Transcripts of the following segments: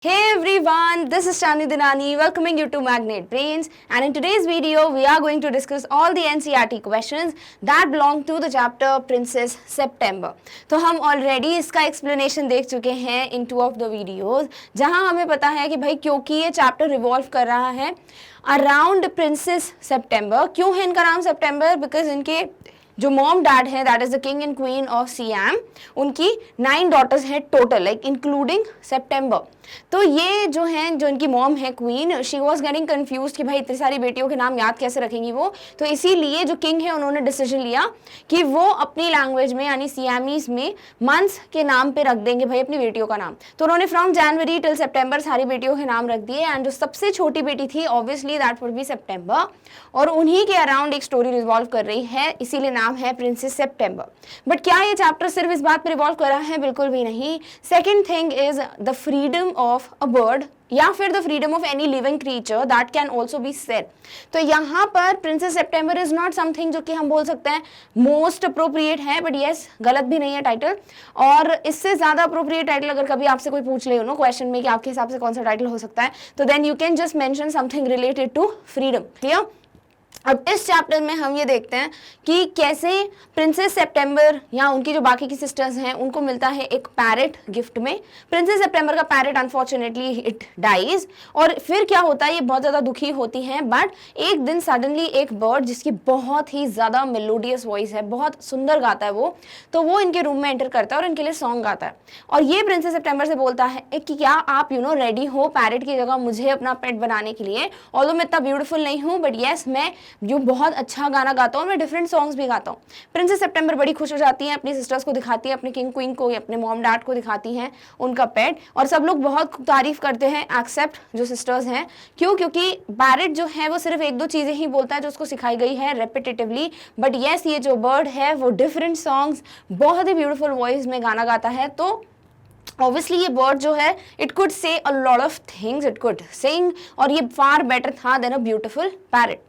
Hey everyone, this is Shani Dinani welcoming you to Magnet Brains, and in today's video we are going to discuss all the NCERT questions that belong to the chapter Princess September. तो हम already इसका explanation देख चुके हैं in two of the videos, जहां हमें पता है कि भाई क्योंकि ये chapter revolve कर रहा है around Princess September. क्यों है इनका नाम September? Because इनके जो मॉम डैड है that is the king and queen of SIAM, उनकी 9 डॉटर्स हैं टोटल, लाइक इंक्लूडिंग सेप्टेम्बर. तो ये जो हैं, जो इनकी मॉम है queen, she was getting confuse कि भाई इतनी सारी बेटियों के नाम याद कैसे रखेंगी वो. तो इसीलिए जो किंग है उन्होंने डिसीजन लिया कि वो अपनी लैंग्वेज में यानी सियामीज में मंथ्स के नाम पे रख देंगे भाई अपनी बेटियों का नाम. तो उन्होंने फ्रॉम जनवरी टिल सेप्टेम्बर सारी बेटियों के नाम रख दिए, एंड जो सबसे छोटी बेटी थी obviously that would be September, और उन्हीं के अराउंड एक स्टोरी रिवॉल्व कर रही है, इसीलिए नाम है प्रिंसेस सेप्टेम्बर. बट क्या ये चैप्टर सिर्फ इस बात पर रिवॉल्व कर रहा है? बिल्कुल भी नहीं. Second thing is the freedom of a bird या फिर the freedom of any living creature that can also be said. तो यहाँ पर princess September is not something जो कि हम बोल सकते हैं मोस्ट अप्रोप्रिएट है, बट येस गलत भी नहीं है टाइटल. और इससे ज्यादा अप्रोप्रिएट टाइटल अगर कभी आपसे कोई पूछ ले हो ना क्वेश्चन में कि आपके हिसाब से कौन सा टाइटल हो सकता है, तो then you can just mention something related to freedom. Clear? अब इस चैप्टर में हम ये देखते हैं कि कैसे प्रिंसेस सेप्टेम्बर या उनकी जो बाकी की सिस्टर्स हैं उनको मिलता है एक पैरेट गिफ्ट में. प्रिंसेस सेप्टेम्बर का पैरेट अनफॉर्चुनेटली इट डाइज, और फिर क्या होता है, ये बहुत ज़्यादा दुखी होती हैं. बट एक दिन सडनली एक बर्ड जिसकी बहुत ही ज़्यादा मेलोडियस वॉइस है, बहुत सुंदर गाता है वो, तो वो इनके रूम में एंटर करता है और इनके लिए सॉन्ग गाता है. और ये प्रिंसेस सेप्टेम्बर से बोलता है कि क्या आप रेडी हो पैरेट की जगह मुझे अपना पेट बनाने के लिए. ऑल्दो मैं इतना ब्यूटीफुल नहीं हूँ, बट येस मैं जो बहुत अच्छा गाना गाता हूँ, मैं डिफरेंट सॉन्ग्स भी गाता हूँ. प्रिंसेस सेप्टेम्बर बड़ी खुश हो जाती हैं, अपनी सिस्टर्स को दिखाती है, अपने किंग क्वीन को, अपने मॉम डैड को दिखाती हैं उनका पेट, और सब लोग बहुत तारीफ करते हैं एक्सेप्ट जो सिस्टर्स हैं. क्यों? क्योंकि पैरेट जो है वो सिर्फ 1-2 चीजें ही बोलता है जो उसको सिखाई गई है रेपिटेटिवली. बट येस ये जो बर्ड है वो डिफरेंट सॉन्ग्स बहुत ही ब्यूटीफुल वॉइस में गाना गाता है. तो ऑब्वियसली ये बर्ड जो है it could say a lot of things, it could sing, और ये फार बेटर था देन अ ब्यूटीफुल पैरेट.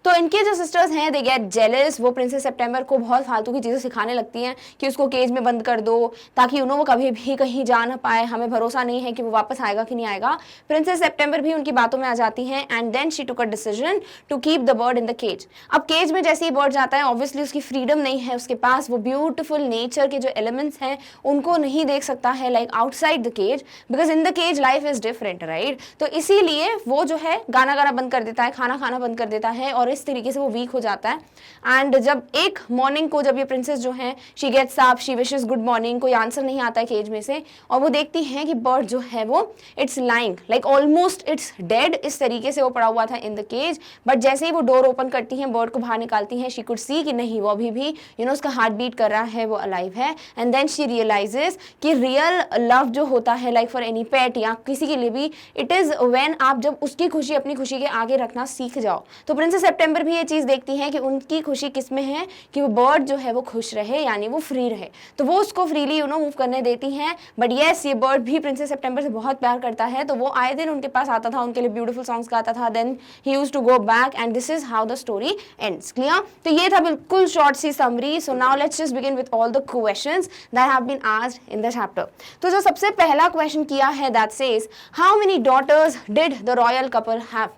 तो इनके जो सिस्टर्स हैं दे गेट जेलस. वो प्रिंसेस सेप्टेम्बर को बहुत फालतू की चीज़ें सिखाने लगती हैं कि उसको केज में बंद कर दो ताकि वो कभी भी कहीं जा ना पाए, हमें भरोसा नहीं है कि वो वापस आएगा कि नहीं आएगा. प्रिंसेस सेप्टेम्बर भी उनकी बातों में आ जाती हैं, and then she took a decision to keep the bird in the cage. अब केज में जैसे ही बर्ड जाता है ऑब्वियसली उसकी फ्रीडम नहीं है उसके पास, वो ब्यूटीफुल नेचर के जो एलिमेंट्स हैं उनको नहीं देख सकता है like outside the cage, because in the cage life is different, right. तो इसीलिए वो जो है गाना गाना बंद कर देता है, खाना खाना बंद कर देता है, और इस तरीके से वो वीक हो जाता है. एंड जब एक मॉर्निंग को जब ये प्रिंसेस जो है she gets up, she wishes good morning, कोई आंसर नहीं आता है केज में से, और वो देखती हैं कि बर्ड जो है वो it's lying like almost it's dead, इस तरीके से वो पड़ा हुआ था इन द केज. बट जैसे ही वो डोर ओपन करती हैं, बर्ड को बाहर निकालती हैं, शी कुड सी कि नहीं वो अभी भी उसका हार्ट बीट कर रहा है, वो अलाइव है. एंड देन शी रियलाइजेस कि रियल लव जो होता है लाइक फॉर एनी पेट या किसी के लिए भी, इट इज व्हेन आप जब उसकी खुशी अपनी खुशी के आगे रखना सीख जाओ. तो प्रिंसेस सेप्टेम्बर भी ये चीज देखती हैं कि उनकी खुशी किस में है कि वो बर्ड जो है वो खुश रहे, यानी वो फ्री रहे. तो वो उसको फ्रीली मूव करने देती हैं. बट येस ये बर्ड भी प्रिंसेस सेप्टेम्बर से बहुत प्यार करता है, तो वो आए दिन उनके पास आता था, उनके लिए ब्यूटीफुल सॉन्ग्स गाता था. Then he used to go back, and this is how the story ends. Clear? तो ये था बिल्कुल शॉर्ट सी summary. So now let's just begin with all the questions that have been asked in the chapter. तो जो सबसे पहला question किया है that says how many daughters did the royal couple have.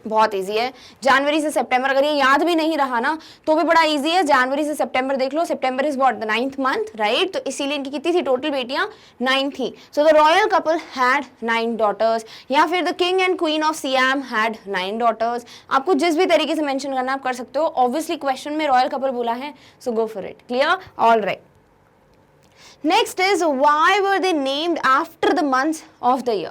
बहुत इजी है, जनवरी से सितंबर. अगर ये याद भी नहीं रहा ना तो भी बड़ा इजी है. जनवरी से सितंबर देख लो, September is what the 9th month, right. तो इसीलिए इनकी कितनी थी टोटल बेटियां? 9 थी. So the royal couple had 9 daughters, या फिर the king and queen of Siam had 9 daughters. आपको जिस भी तरीके से मेंशन करना आप कर सकते हो. ऑब्वियसली क्वेश्चन में रॉयल कपल बोला है, so go for it. Clear? All right. Next is why were they named after the months of the year?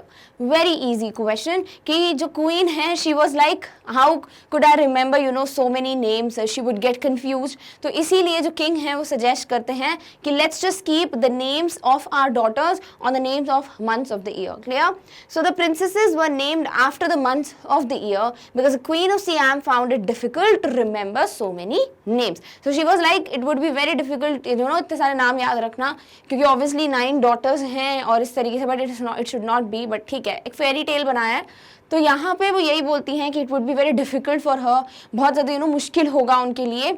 Very easy question. कि जो queen है she was like how could I remember so many names, she would get confused. तो इसीलिए जो king है वो suggest करते हैं कि let's just keep the names of our daughters on the names of months of the year. Clear? So the princesses were named after the months of the year because the queen of Siam found it difficult to remember so many names. So she was like it would be very difficult इतने सारे नाम याद रखना, क्योंकि obviously 9 daughters हैं और इस तरीके से. But it should not be, but ठीक है, एक फेरी टेल बनाया है. तो यहाँ पे वो यही बोलती हैं कि it would be very difficult for her, बहुत ज़्यादा मुश्किल होगा उनके लिए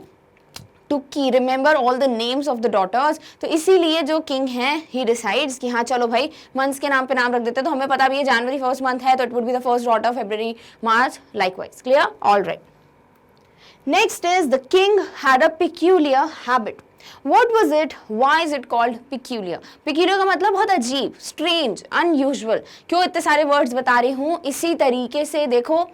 टू की remember all the names of the daughters. तो इसीलिए जो किंग है ही डिसाइड्स कि हाँ चलो भाई मंथ्स के नाम पे नाम रख देते हैं। तो हमें पता भी है जनवरी फर्स्ट मंथ है तो it would be the first daughter, February, March, likewise. Clear? All right. Next is the king had a peculiar habit. What was it? Why is it called peculiar? Peculiar का मतलब बहुत अजीब, strange, unusual। क्यों इतने सारे words बता रही हूँ? इसी तरीके से देखो,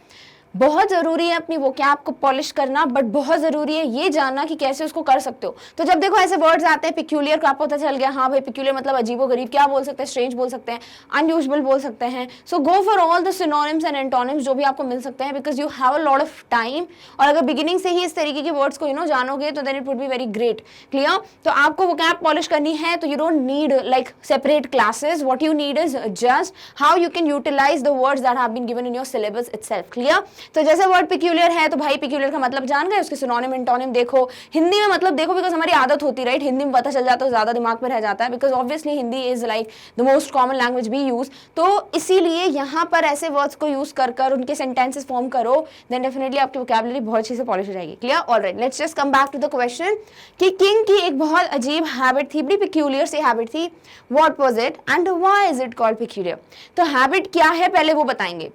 बहुत ज़रूरी है अपनी वोकैब को पॉलिश करना, बट बहुत ज़रूरी है ये जानना कि कैसे उसको कर सकते हो। तो जब देखो ऐसे वर्ड्स आते हैं पिक्यूलियर को आपको पता चल गया, हाँ भाई पिक्यूलियर मतलब अजीबो गरीब, क्या बोल सकते हैं? स्ट्रेंज बोल सकते हैं, अनयूजुअल बोल सकते हैं। So go for all the synonyms and antonyms जो भी आपको मिल सकते हैं, because you have a lot of time. और अगर बिगिनिंग से ही इस तरीके के वर्ड्स को जानोगे तो then it would be very great. Clear? तो आपको वोकैब पॉलिश करनी है तो you don't need like separate classes. What you need is just how you can utilize the words that have been given in your syllabus itself. Clear? तो जैसे word peculiar है तो भाई पिक्यूलियर का मतलब जान गए, उसके सिनोनिम एंटोनिम देखो, हिंदी में मतलब देखो, बिकॉज हमारी आदत होती है राइट, हिंदी में पता चल जाता है, ज्यादा दिमाग में रह जाता है, because obviously Hindi is like the most common language we use. तो इसीलिए यहाँ पर ऐसे वर्ड्स को यूज कर उनके सेंटेंसेस फॉर्म करो, देन डेफिनेटली आपकी वोकैबुलरी बहुत अच्छे से पॉलिश हो जाएगी। Clear? Alright, let's just come back to the question कि किंग की एक बहुत अजीब हैबिट थी, बड़ी पिक्यूलियर सी हैबिट थी। What was it and why is it called peculiar? तो हैबिट क्या है पहले वो बताएंगे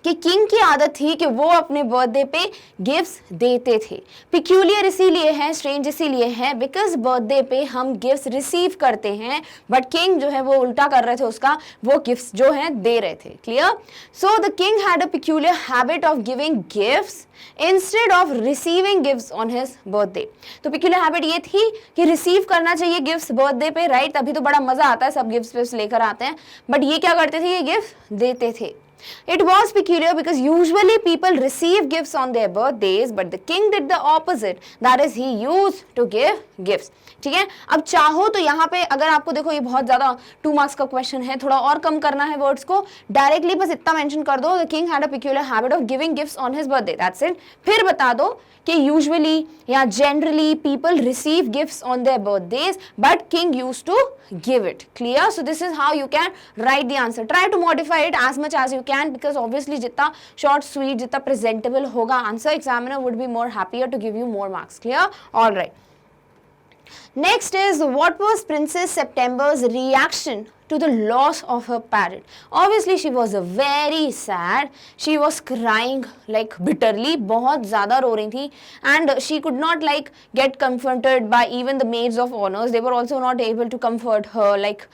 कि किंग की आदत थी कि वो अपने बर्थडे पे गिफ्ट्स देते थे। पिक्यूलियर इसीलिए है, स्ट्रेंज इसीलिए है बिकॉज बर्थडे पे हम गिफ्ट्स रिसीव करते हैं, बट किंग जो है वो उल्टा कर रहे थे, उसका वो गिफ्ट्स जो है दे रहे थे। Clear? So the king had a peculiar habit of giving gifts instead of receiving gifts on his birthday. तो पिक्यूलियर हैबिट ये थी कि रिसीव करना चाहिए गिफ्ट्स बर्थडे पे, राइट? तभी तो बड़ा मजा आता है, सब गिफ्ट्स लेकर आते हैं, बट ये क्या करते थे? ये गिफ्ट देते थे। It was peculiar because usually people receive gifts on their birthdays, but the king did the opposite. That is, he used to give gifts. ठीक है? अब चाहो तो यहाँ पे अगर आपको देखो ये बहुत ज्यादा 2 मार्क्स का क्वेश्चन है, थोड़ा और कम करना है वर्ड्स को, डायरेक्टली बस इतना मेंशन कर दो, the king had a peculiar habit of giving gifts on his birthday. That's it. फिर बता दो कि यूजुअली या generally people receive gifts on their birthdays but king used to give it. Clear? So this is how you can write the answer. Try to modify it as much as you can, because obviously जितना short sweet, जितना presentable होगा answer, examiner would be more happier to give you more marks. Clear? All right. Next is, what was Princess September's reaction to the loss of her parrot? Obviously she was very sad, she was crying like bitterly, बहुत ज़्यादा रो रही थी, and she could not like get comforted by even the maids of honors. They were also not able to comfort her, like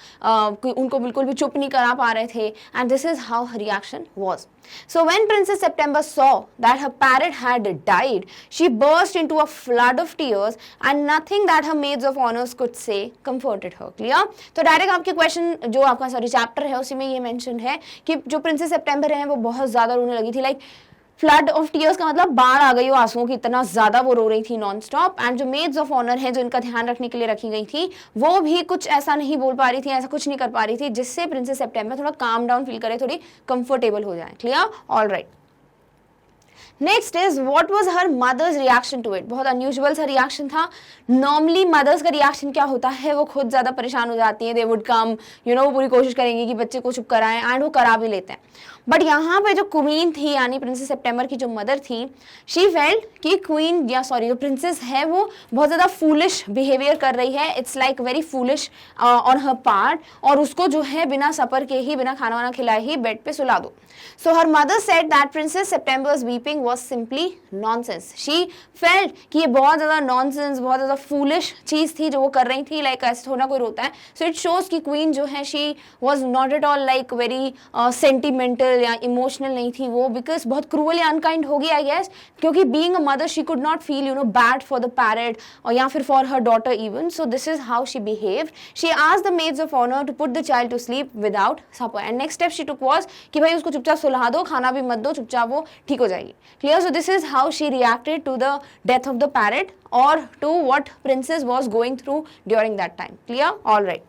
उनको बिल्कुल भी चुप नहीं करा पा रहे थे, and this is how her reaction was. So when Princess September saw that her parrot had died, she burst into a flood of tears and nothing that her maids of honors could say comforted her. Clear? तो direct आपके question जो आपका chapter है उसी में ये mention है कि जो प्रिंसेस सितंबर है वो बहुत ज्यादा रोने लगी थी, लाइक फ्लड ऑफ टीयर्स का मतलब बाढ़ आ गई वो आंसुओं की, इतना ज्यादा वो रो रही थी नॉन स्टॉप। एंड जो मेड्स ऑफ ऑनर है जो इनका ध्यान रखने के लिए रखी गई थी वो भी कुछ ऐसा नहीं बोल पा रही थी, ऐसा कुछ नहीं कर पा रही थी जिससे प्रिंसेस सितंबर थोड़ा काम डाउन फील करे, थोड़ी कंफर्टेबल हो जाए। Clear? All right. Next is what was her mother's reaction to it? बहुत अनयूजुअल सा रिएक्शन था। नॉर्मली मदर्स का रिएक्शन क्या होता है, वो खुद ज्यादा परेशान हो जाती है, दे वुड कम पूरी कोशिश करेंगी कि बच्चे को चुप कराएं, एंड वो करा भी लेते हैं। बट यहाँ पे जो क्वीन थी यानी प्रिंसेस सितंबर की जो मदर थी, शी फेल्ट कि क्वीन या सॉरी जो प्रिंसेस है वो बहुत ज़्यादा फूलिश बिहेवियर कर रही है, it's like very foolish on her part, और उसको जो है बिना सपर के ही, बिना खाना वाना खिलाए ही बेड पे सुला दो। So her mother said that princess September's weeping was simply nonsense. She felt कि ये बहुत ज़्यादा नॉनसेंस, बहुत ज़्यादा फूलिश चीज़ थी जो वो कर रही थी, लाइक ऐसे थोड़ा कोई रोता है। सो इट शोज कि क्वीन जो है she was not at all like very sentimental या इमोशनल नहीं थी वो, बिकॉज बहुत क्रूअली अनकाइंड होगी आई गेस, क्योंकि being a mother she could not feel bad for the parrot और या फिर for her daughter even. So this is how she behaved. She asked the maids of honour to put the child to sleep without super, and next step she took was कि भाई उसको चुपचाप सुला दो, खाना भी मत दो, चुपचाप वो ठीक हो जाएगी। Clear? So this is how she reacted to the death of the parrot और to what princess was going through during that time. Clear? All right.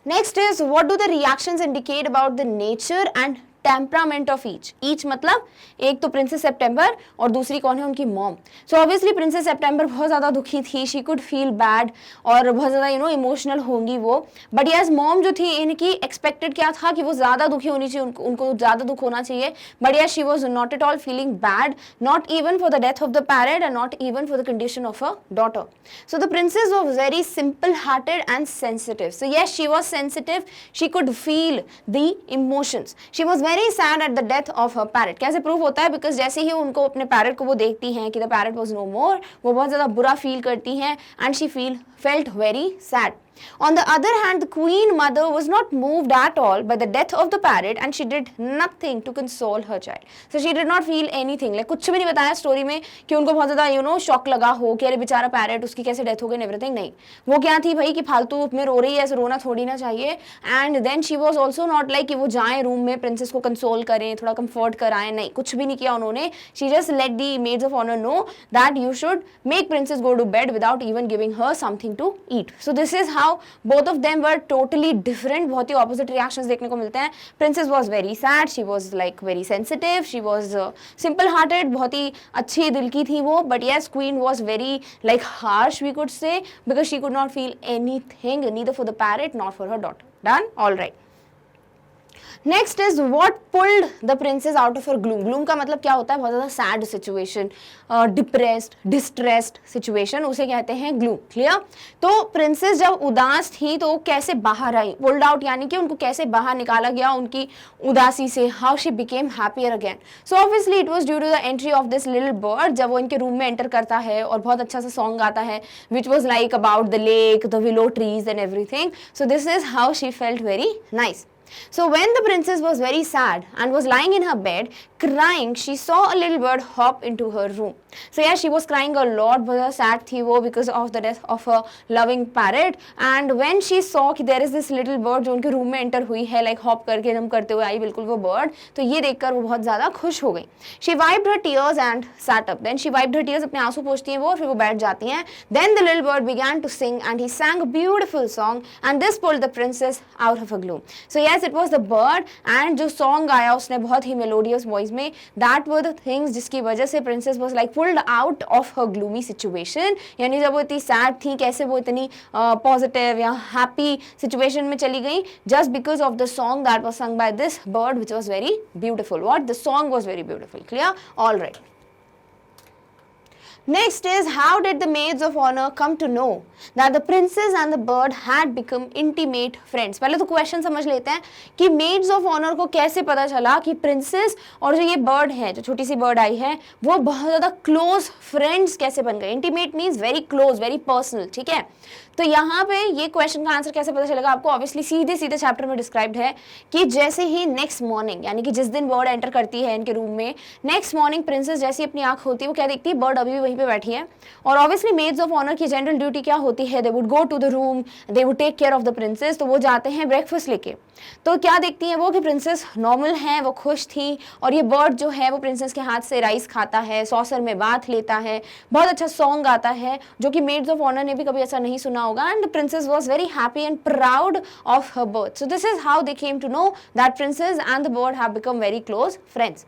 Next is, what do the reactions indicate about the nature and temperament of each मतलब एक तो princess September और दूसरी कौन है, उनकी mom. So obviously princess September बहुत ज़्यादा दुखी थी, शी कुड फील बैड और बहुत ज़्यादा इमोशनल होंगी वो. बट यस मॉम जो थी इनकी एक्सपेक्टेड क्या था कि वो ज़्यादा दुखी होनी चाहिए, उनको ज़्यादा दुख होना चाहिए. But yes she was not at all feeling bad, not even for the death of the parrot and not even for the condition of a daughter. So the princess was very simple hearted and sensitive. So yes she was sensitive, she could feel the emotions. She was very sad at the death of her parrot. कैसे prove होता है, because जैसे ही उनको अपने parrot को वो देखती हैं कि द पैरेट वॉज नो मोर, वो बहुत ज़्यादा बुरा फील करती हैं and she felt very sad. On the other hand, the queen mother was not moved at all by the death of the parrot and she did nothing to console her child. So she did not feel anything. Like कुछ भी नहीं बताया story में कि उनको बहुत ज़्यादा shock लगा हो कि अरे बेचारा पैरेट उसकी कैसे डेथ हो गई एवरीथिंग. नहीं, वो क्या थी भाई कि फालतू में रो रही है, ऐसे रोना थोड़ी ना चाहिए. And then she was also not like कि वो जाएं रूम में प्रिंसेस को कंसोल करें, थोड़ा कंफर्ट कराएं. नहीं, कुछ भी नहीं किया उन्होंने. She just let the maids of honour know that you should make princess go to bed without even giving her something to eat. So this is how both of them were totally different. बहुत ही opposite reactions देखने को मिलते हैं. Princess was very sad, she was like very sensitive, she was simple hearted, बहुत ही अच्छी दिल की थी वो. But yes, queen was very like harsh we could say because she could not feel anything neither for the parrot nor for her daughter. Done? All right. Next is what pulled the princess out of her gloom. Gloom का मतलब क्या होता है, बहुत ज़्यादा sad situation, depressed, distressed situation, उसे कहते हैं ग्लूम. क्लियर. तो प्रिंसेस जब उदास थी तो कैसे बाहर आई, पुल्ड आउट यानी कि उनको कैसे बाहर निकाला गया उनकी उदासी से. How she became happier again. So obviously it was due to the entry of this little bird. जब वो इनके रूम में एंटर करता है और बहुत अच्छा सा सॉन्ग गाता है which was like about the lake, the willow trees and everything. So this is how she felt very nice. So when the princess was very sad and was lying in her bed crying, she saw a little bird hop into her room. So yeah, she was crying a lot, बहुत sad थी वो because of the death of her loving parrot. And when she saw कि there is this little bird जो उनके room में enter हुई है, like hop करके जंप करते हुए आई बिल्कुल वो bird, तो ये देखकर वो बहुत ज़्यादा खुश हो गई. She wiped her tears and sat up. Then she wiped her tears, अपने आंसू पोंछती हैं वो, फिर वो बैठ जाती हैं. Then the little bird began to sing and he sang a beautiful song and this pulled the princess out of her gloom. So yes, it was the bird and जो song गाया उसने बहुत ही melodious voice में, that were the things जिसकी वजह से princess was like pulled out of her gloomy situation. यानी जब वो इतनी sad थी कैसे वो इतनी positive या happy situation में चली गई, just because of the song that was sung by this bird which was very beautiful. What? The song was very beautiful. Clear? All right. Next is how did the maids of honor come to know that the princess and the bird had become intimate friends. पहले तो question समझ लेते हैं कि maids of honor को कैसे पता चला कि प्रिंसेस और जो ये बर्ड है, जो छोटी सी बर्ड आई है, वो बहुत ज़्यादा क्लोज फ्रेंड्स कैसे बन गए. Intimate means very close, very personal. ठीक है, तो यहाँ पे ये क्वेश्चन का आंसर कैसे पता चलेगा आपको. ऑब्वियसली सीधे सीधे चैप्टर में डिस्क्राइब्ड है कि जैसे ही नेक्स्ट मॉर्निंग यानी कि जिस दिन बर्ड एंटर करती है इनके रूम में, नेक्स्ट मॉर्निंग प्रिंसेस जैसी अपनी आंख होती है वो क्या देखती है, बर्ड अभी भी वहीं पे बैठी है. और ऑब्वियसली मेड्स ऑफ ऑनर की जनरल ड्यूटी क्या होती है, they would go to the room, they would take care of the princess. तो वो जाते हैं ब्रेकफास्ट लेके. तो क्या देखती हैं वो कि प्रिंसेस नॉर्मल है, वो खुश थी, और ये बर्ड जो है वो प्रिंसेस के हाथ से राइस खाता है, सॉसर में बात लेता है, बहुत अच्छा सॉन्ग गाता है जो कि मेड्स ऑफ ऑनर ने भी कभी ऐसा नहीं सुना होगा. And princess was very happy and proud of her birth. So this is how they came to know that princess and the bird have become very close friends.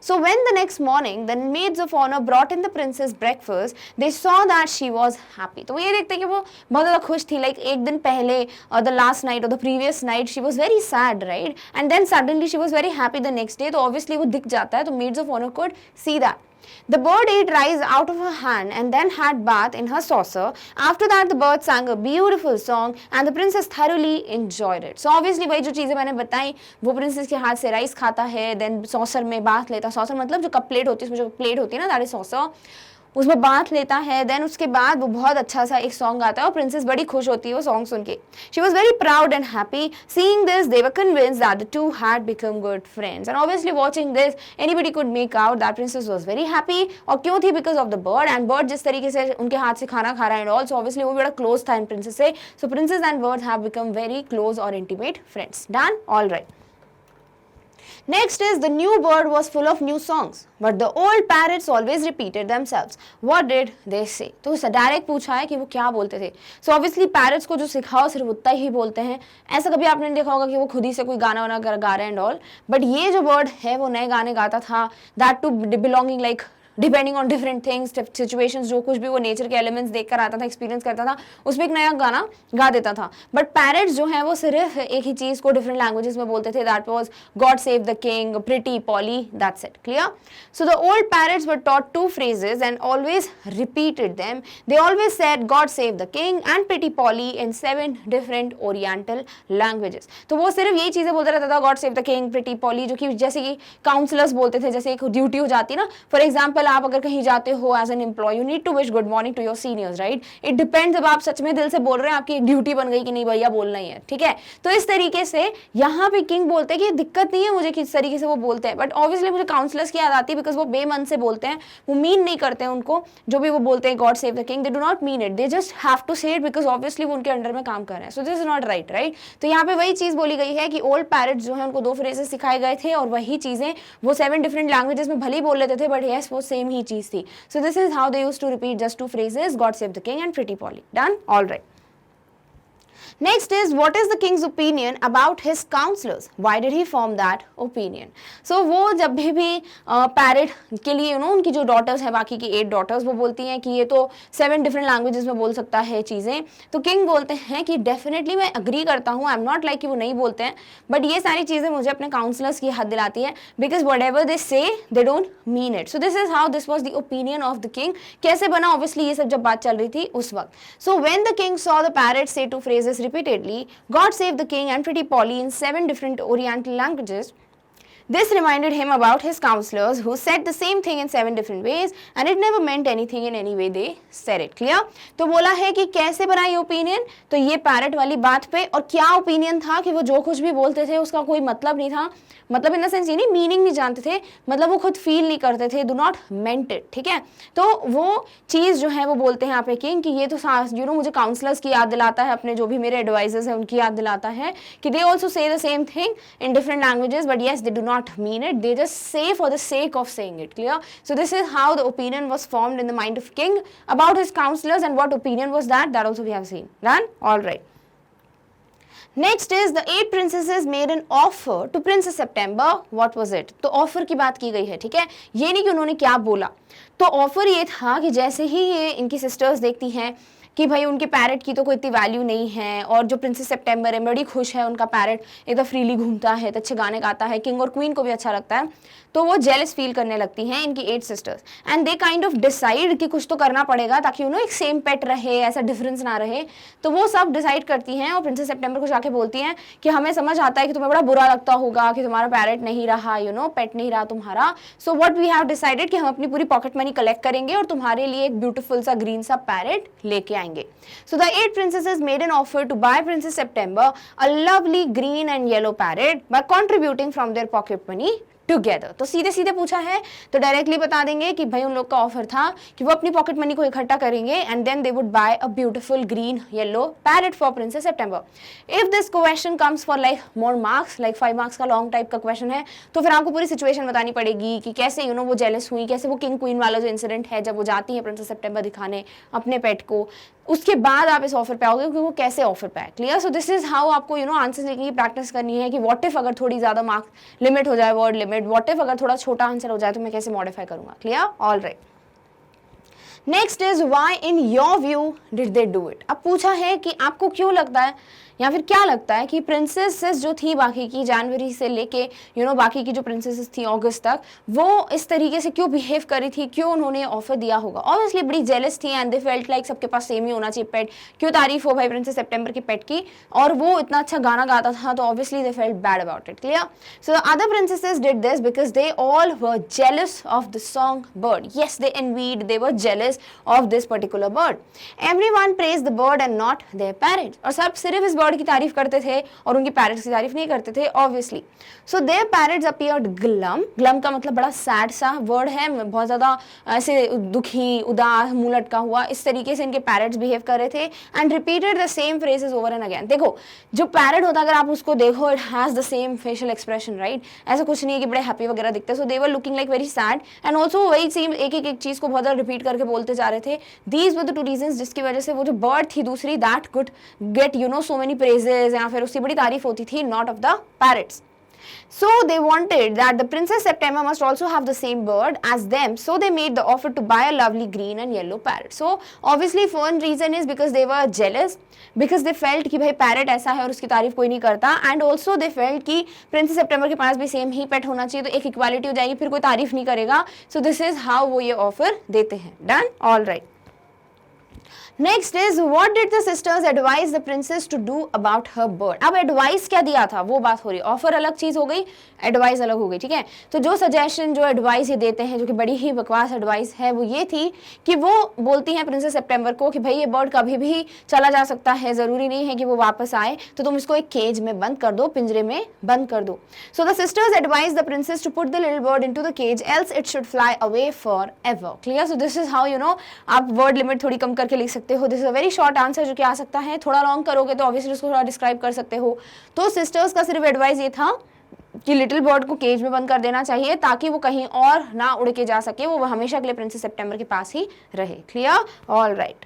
So when the next morning the maids of honor brought in the princess breakfast, they saw that she was happy. तो ये देखते हैं कि वो बहुत ज़्यादा खुश थी. Like एक दिन पहले the last night or the previous night she was very sad, right? And then suddenly she was very happy the next day. तो obviously वो दिख जाता है. तो maids of honor could see that. The bird ate rice out of her hand and then had bath in her saucer. After that, the bird sang a beautiful song and the princess thoroughly enjoyed it. So obviously वही जो चीज़ें मैंने बताई, वो princess के हाथ से rice खाता है, then saucer में बाथ लेता. saucer मतलब जो कप प्लेट होती है, उसमें जो प्लेट होती है ना, that is saucer, उसमें बाथ लेता है. देन उसके बाद वो बहुत अच्छा सा एक सॉन्ग गाता है और प्रिंसेस बड़ी खुश होती है वो सॉन्ग सुन के. She was very proud and happy. Seeing this they were convinced that the two had become good friends. And obviously watching this anybody could make out that princess was very happy. और क्यों थी? Because of the bird. And bird जिस तरीके से उनके हाथ से खाना खा रहा है एंड ऑल्सो ऑब्वियसली वो बड़ा क्लोज था इन प्रिंसेस से. So princess and bird have become very close और intimate friends. Done? All right. Next is the new bird was full of new songs, but the old parrots always repeated themselves. What did they say? तो direct पूछा है कि वो क्या बोलते थे. So obviously parrots को जो सिखाओ सिर्फ उतना ही बोलते हैं. ऐसा कभी आपने देखा होगा कि वो खुद ही से कोई गाना वाना गा रहे हैं एंड ऑल. बट ये जो बर्ड है वो नए गाने गाता था. That to belonging like depending on different things, situations, जो कुछ भी वो नेचर के एलिमेंट्स देखकर आता था, एक्सपीरियंस करता था, उसमें एक नया गाना गा देता था. बट पैरट्स जो है वो सिर्फ एक ही चीज को डिफरेंट लैंग्वेजेस में बोलते थे. That was God save the king, pretty poly, that's it. Clear? So the old parrots were taught 2 phrases and always repeated them. They always said God save the king and pretty Polly in 7 different oriental languages. तो वो सिर्फ यही चीजें बोलता रहता था, God save the king, pretty poly, जो कि जैसे कि काउंसलर्स बोलते थे, जैसे एक ड्यूटी हो जाती ना. फॉर एग्जाम्पल आप अगर कहीं जाते हो as an employ, you need to wish good morning to your seniors, right? It depends, अब आप सच में दिल से बोल रहे हैं, आपकी एक ड्यूटी बन गई कि नहीं भैया बोलना ही है, ठीक है? तो इस तरीके से यहाँ पे किंग बोलते हैं कि दिक्कत नहीं है मुझे किस तरीके से वो बोलते हैं, बट ऑब्वियसली मुझे काउंसलर्स की याद आती है बिकॉज वो बेमन से बोलते हैं, वो मीन नहीं करते हैं उनको, जो भी वो बोलते हैं God save the King, they do not mean it, they just have to say it because obviously वो उनके अंडर में काम कर रहे हैं. So this is not right, right? तो यहाँ पे वही चीज बोली गई है कि ओल्ड पैरट्स जो है उनको 2 फ्रेजेस सिखाए गए थे और वही चीजें वो 7 डिफरेंट लैंग्वेजेस में भले ही बोल लेते थे, बट यस वो सेम ही चीज थी. So this is how they used to repeat just 2 phrases, God save the king and pretty Polly. Done? All right. Next is, what is the king's opinion about his counselors? Why did he form that opinion? So वो जब भी parrot के लिए उनकी जो daughters है, बाकी की 8 डॉटर्स, वो बोलती हैं कि ये तो 7 डिफरेंट लैंग्वेजेस में बोल सकता है चीज़ें, तो किंग बोलते हैं कि डेफिनेटली मैं अग्री करता हूँ, आई एम नॉट लाइक कि वो नहीं बोलते हैं, बट ये सारी चीज़ें मुझे अपने काउंसलर्स की याद दिलाती है बिकॉज वट एवर दे से they don't mean it. So this is how this was the opinion of the king. कैसे बना? ऑब्वियसली ये सब जब बात चल रही थी उस वक्त. So when the king saw the parrot से 2 phrases repeatedly, God save the king and pretty Polly in 7 different oriental languages, this reminded him about his counselors who said the same thing in 7 different ways and it never meant anything in any way they said it. Clear? तो बोला है कि कैसे बना ये opinion, तो ये parrot वाली बात पे, और क्या ओपिनियन था कि वो जो कुछ भी बोलते थे उसका कोई मतलब नहीं था, मतलब इन द सेंस ये नहीं मीनिंग नहीं जानते थे, मतलब वो खुद फील नहीं करते थे, डू नॉट मेंट इट. ठीक है? तो वो चीज़ जो है वो बोलते हैं यहाँ पे किंग कि ये तो मुझे काउंसलर्स की याद दिलाता है, अपने जो भी मेरे एडवाइजर्स हैं उनकी याद दिलाता है कि they also say the same thing in different languages, but yes they do not mean it, they just say for the sake of saying it. Clear? So this is how the opinion was formed in the mind of king about his counselors, and what opinion was that also we have seen. Done? All right. Next is the 8 princesses made an offer to Princess September. What was it? तो offer की बात की गई है, ठीक है? ये नहीं कि उन्होंने क्या बोला. तो ऑफर ये था कि जैसे ही ये इनकी सिस्टर्स देखती हैं कि भाई उनके पैरेट की तो कोई इतनी वैल्यू नहीं है, और जो प्रिंसेस सेप्टेम्बर है बड़ी खुश है, उनका पैरेट एकदम फ्रीली घूमता है, तो अच्छे गाने गाता है, किंग और क्वीन को भी अच्छा लगता है, तो वो जेलस फील करने लगती हैं इनकी 8 sisters, and they kind of decide कि कुछ तो करना पड़ेगा ताकि एक सेम पेट रहे, ऐसा डिफरेंस ना रहे. तो वो सब डिसाइड करती हैं और प्रिंसेस सेप्टेम्बर को जाके बोलती हैं कि हमें समझ आता है कि तुम्हें बड़ा बुरा लगता होगा कि तुम्हारा पैरेट नहीं रहा, पेट नहीं रहा तुम्हारा. So what we have decided कि हम अपनी पूरी पॉकेट मनी कलेक्ट करेंगे और तुम्हारे लिए एक ब्यूटीफुल सा ग्रीन सा पैरेट लेके आएंगे. So the 8 princesses made an offer to buy Princess September a lovely green and yellow parrot by contributing from their pocket money together. तो सीधे सीधे पूछा है तो डायरेक्टली बता देंगे कि भाई उन लोग का ऑफर था कि वो अपनी पॉकेट मनी को इकट्ठा करेंगे and then they would buy a beautiful green yellow parrot for princess September. If this question comes for like more marks, like 5 marks का लॉन्ग टाइप का क्वेश्चन है, तो फिर आपको पूरी सिचुएशन बतानी पड़ेगी कि कैसे वो जेलस हुई, कैसे वो किंग क्वीन वाला जो इंसिडेंट है जब वो जाती है प्रिंसेस सेप्टेम्बर दिखाने अपने पेट को, उसके बाद आप इस ऑफर पे आओगे कि वो कैसे ऑफर पे है. Clear? So this is how आपको आंसर लिखने की प्रैक्टिस करनी है कि व्हाट इफ अगर थोड़ी ज्यादा मार्क्स लिमिट हो जाए, वर्ड लिमिट, व्हाट इफ अगर थोड़ा छोटा आंसर हो जाए तो मैं कैसे मॉडिफाई करूंगा. Clear? All right. Next is why in your view did they do it. अब पूछा है कि आपको क्यों लगता है या फिर क्या लगता है कि प्रिंसेसेस जो थी बाकी की जनवरी से लेके बाकी की जो प्रिंसेसेस थी अगस्त तक, वो इस तरीके से क्यों बिहेव करी थी, क्यों उन्होंने ऑफर दिया होगा. ऑब्वियसली बड़ी जेलस थी एंड दे फेल्ट लाइक सबके पास सेम ही होना चाहिए पेट. क्यों तारीफ हो भाई प्रिंसेस सेप्टेम्बर के पेट की, और वो इतना अच्छा गाना गाता था, तो obviously they felt bad about it. Clear? So the other princesses did this because they all were jealous of the song bird. Yes, they envied, they were jealous of this particular bird. Everyone praise the bird and not their parents. और सब सिर्फ इस bird bird की तारीफ करते थे और उनकी पैरट्स की तारीफ नहीं करते थे obviously. So their parrots appeared glum. Glum का मतलब बड़ा सैड सा वर्ड है, बहुत ज़्यादा ऐसे दुखी, उदास, मुंह लटका हुआ, इस तरीके से इनके पैरट्स बिहेव कर रहे थे. And repeated the same phrases over and again. देखो जो पैरट होता है अगर आप उसको देखो, it has the same facial expression, right. ऐसा कुछ नहीं है कि बड़े हैप्पी वगैरह दिखते. So they were looking like very sad and also वही सेम एक चीज़ को बहुत ज़्यादा रिपीट करके बोलते जा रहे थे. These were the two reasons जिसकी वजह से वो जो बर्ड थी दूसरी, that could get you know so many praises, या फिर उसकी बड़ी तारीफ होती थी, not of the parrots. So they wanted that the Princess September must also have the same bird as them. So they made the offer to buy a lovely green and yellow parrot. So obviously one reason is because they were jealous, because they felt कि भाई parrot ऐसा है और उसकी तारीफ कोई नहीं करता. And also they felt कि Princess September के पास भी सेम ही पेट होना चाहिए, तो एक इक्वालिटी हो जाएगी, फिर कोई तारीफ नहीं करेगा. So this is how वो ये ऑफर देते हैं. Done? All right. Next is what did the sisters advise the princess to do about her bird. अब एडवाइस क्या दिया था वो बात हो रही है. ऑफर अलग चीज हो गई, एडवाइस अलग हो गई. ठीक है, तो जो सजेशन, जो एडवाइस ये देते हैं, जो कि बड़ी ही बकवास एडवाइस है, वो ये थी कि वो बोलती हैं प्रिंसेस सेप्टेम्बर को कि भाई ये बर्ड कभी भी चला जा सकता है, जरूरी नहीं है कि वो वापस आए, तो तुम इसको एक केज में बंद कर दो, पिंजरे में बंद कर दो. So the sisters advise the princess to put the little bird into the cage else it should fly away for ever. Clear. So this is how you know आप वर्ड लिमिट थोड़ी कम करके लिख सकते हो. This is a very short answer जो कि आ सकता है. थोड़ा लॉन्ग करोगे तो ऑब्वियसली उसको थोड़ा डिस्क्राइब कर सकते हो. तो सिस्टर्स का सिर्फ एडवाइस ये था कि लिटिल बर्ड को केज में बंद कर देना चाहिए ताकि वो कहीं और ना उड़ के जा सके, वो हमेशा के लिए प्रिंसेस सेप्टेम्बर के पास ही रहे. Clear. All right.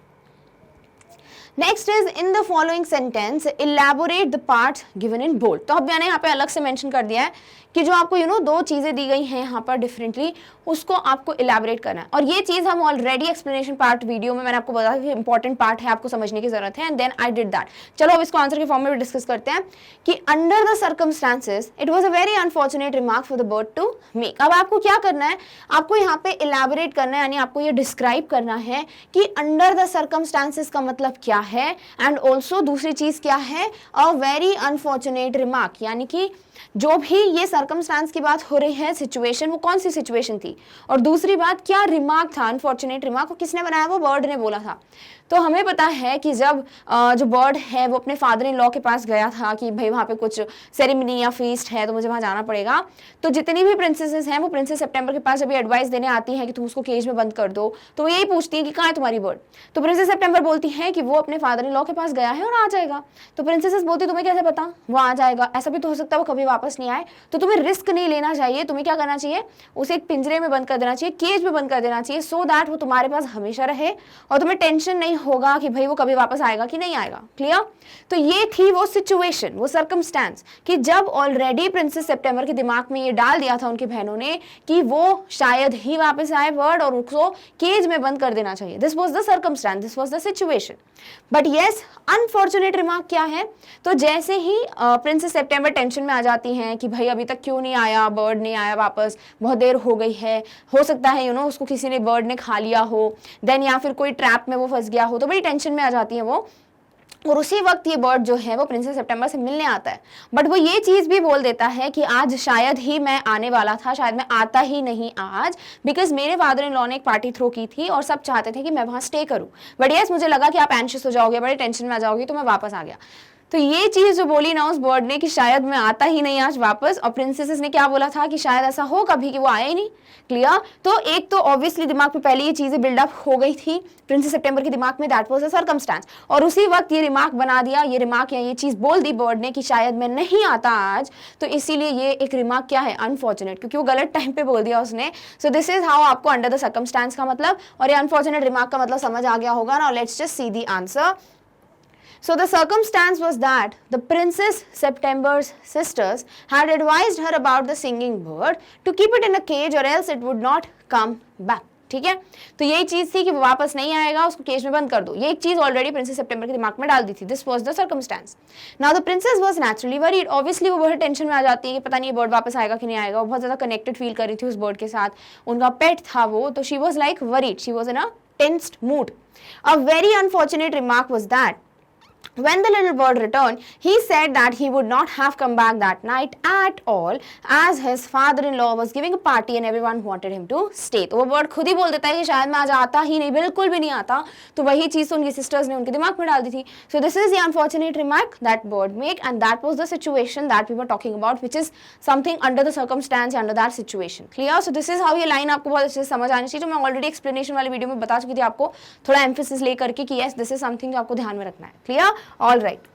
Next is in the following sentence elaborate the parts given in bold. तो अब मैंने यहाँ पे अलग से मेंशन कर दिया है कि जो आपको यू नो दो चीज़ें दी गई हैं यहाँ पर डिफरेंटली, उसको आपको इलैबोरेट करना है. और ये चीज़ हम ऑलरेडी एक्सप्लेनेशन पार्ट वीडियो में मैंने आपको बताया कि इंपॉर्टेंट पार्ट है, आपको समझने की जरूरत है. And then I did that. चलो अब इसको आंसर के फॉर्म में भी डिस्कस करते हैं कि under the circumstances it was a very unfortunate remark for the bird to make. अब आपको क्या करना है, आपको यहाँ पे इलैबोरेट करना है, यानी आपको ये डिस्क्राइब करना है कि अंडर द सर्कमस्टांसेस का मतलब क्या है, एंड ऑल्सो दूसरी चीज क्या है, अ वेरी अनफॉर्चुनेट रिमार्क, यानी कि जो भी ये सर्कमस्टांस की बात हो रही है, सिचुएशन, वो कौन सी सिचुएशन थी, और दूसरी बात क्या रिमार्क था, अनफॉर्चुनेट रिमार्क, को किसने बनाया, वो बर्ड ने बोला था. तो हमें पता है कि जब जो बर्ड है वो अपने फादर इन लॉ के पास गया था कि भाई वहाँ पे कुछ सेरेमनी या फीस्ट है तो मुझे वहाँ जाना पड़ेगा, तो जितनी भी प्रिंसेसेस हैं वो प्रिंसेस सेप्टेम्बर के पास जब ये एडवाइस देने आती है कि तुम उसको केज में बंद कर दो, तो वो यही पूछती है कि कहाँ है तुम्हारी बर्ड. तो प्रिंसेस सेप्टेम्बर बोलती है कि वो अपने फादर इन लॉ के पास गया है और आ जाएगा. तो प्रिंसेसेस बोलती तुम्हें कैसे पता वो आ जाएगा, ऐसा भी तो हो सकता है वो कभी वापस नहीं आए, तो तुम्हें रिस्क नहीं लेना चाहिए, तुम्हें क्या करना चाहिए, उसे एक पिंजरे में बंद कर देना चाहिए, केज में बंद कर देना चाहिए, सो दैट वो तुम्हारे पास हमेशा रहे और तुम्हें टेंशन नहीं होगा कि भाई कभी वापस आएगा कि नहीं आएगा. क्लियर. तो ये थी वो सिचुएशन, वो सर्कमस्टेंस कि जब ऑलरेडी प्रिंसेस सेप्टेम्बर के दिमाग में ये डाल दिया था उनकी बहनों ने कि वो शायद ही वापस आए बर्ड और उसको केज में बंद कर देना चाहिए. This was the circumstance, this was the situation. But yes, unfortunate remark क्या है, तो जैसे ही प्रिंसेस सेप्टेम्बर टेंशन में आ जाती हैं कि भाई अभी तक क्यों नहीं आया, बर्ड नहीं आया वापस, बहुत देर हो गई है, हो सकता है यू नो उसको किसी ने, बर्ड ने खा लिया हो, देन या फिर कोई ट्रैप में वो फंस गया हो, तो बड़ी टेंशन में आ जाती है वो. और उसी वक्त ये बर्ड जो है वो प्रिंसेस सेप्टेम्बर से मिलने आता है, बट वो ये चीज़ भी बोल देता है कि आज शायद ही मैं आने वाला था, शायद मैं आता ही नहीं आज, बिकॉज मेरे फादर इन लॉ ने एक पार्टी थ्रो की थी और सब चाहते थे कि मैं वहाँ स्टे करूँ, बट यस मुझे लगा कि आप एंशियस हो जाओगे, बड़े टेंशन में आ जाओगे, तो मैं वापस आ गया. तो ये चीज़ जो बोली ना उस बर्ड ने कि शायद मैं आता ही नहीं आज वापस, और प्रिंसेसेस ने क्या बोला था कि शायद ऐसा हो कभी कि वो आया ही नहीं. क्लियर. तो एक तो ऑब्वियसली दिमाग में पहले ये चीज़ें बिल्डअप हो गई थी प्रिंसेस सेप्टेम्बर के दिमाग में, दैट वाज अ सर्कमस्टेंस, और उसी वक्त ये रिमार्क बना दिया, ये रिमार्क या ये चीज़ बोल दी बर्ड ने कि शायद मैं नहीं आता आज, तो इसीलिए ये एक रिमार्क क्या है, अनफॉर्चुनेट, क्योंकि वो गलत टाइम पे बोल दिया उसने. सो दिस इज हाउ आपको अंडर द सर्कमस्टेंस का मतलब और ये अनफॉर्चुनेट रिमार्क का मतलब समझ आ गया होगा ना. Let's just see the answer. So the circumstance was that the Princess September's sisters had advised her about the singing bird to keep it in a cage or else it would not come back. ठीक है, तो यही चीज थी कि वो वापस नहीं आएगा, उसको केज में बंद कर दो. ये एक चीज ऑलरेडी प्रिंसेस सेप्टेम्बर के दिमाग में डाल दी थी. This was the circumstance. Now the princess was naturally worried. Obviously वो बहुत टेंशन में आ जाती है कि पता नहीं ये बर्ड वापस आएगा कि नहीं आएगा. वो बहुत ज्यादा कनेक्टेड फील कर रही थी उस बर्ड के साथ, उनका पेट था वो, तो she was like worried, she was in a tensed mood. A very unfortunate remark was that When the little bird returned, he said that he would not have come back that night at all, as his father-in-law was giving a party and everyone wanted him to stay. तो वो bird खुद ही बोल देता है कि शायद मैं आज आता ही नहीं, बिल्कुल भी नहीं आता. तो वही चीज़ उनकी sisters ने उनके दिमाग में डाल दी थी. So this is the unfortunate remark that bird make, and that was the situation that we were talking about, which is something under the circumstance, under that situation. Clear? So this is how ये line आपको बहुत अच्छे से समझ आनी चाहिए, जो मैं already explanation वाली वीडियो में बता चुकी थी आपको, थोड़ा emphasis ले करके कि yes, this is something जो आपको ध्यान में रखना है. Clear? All right.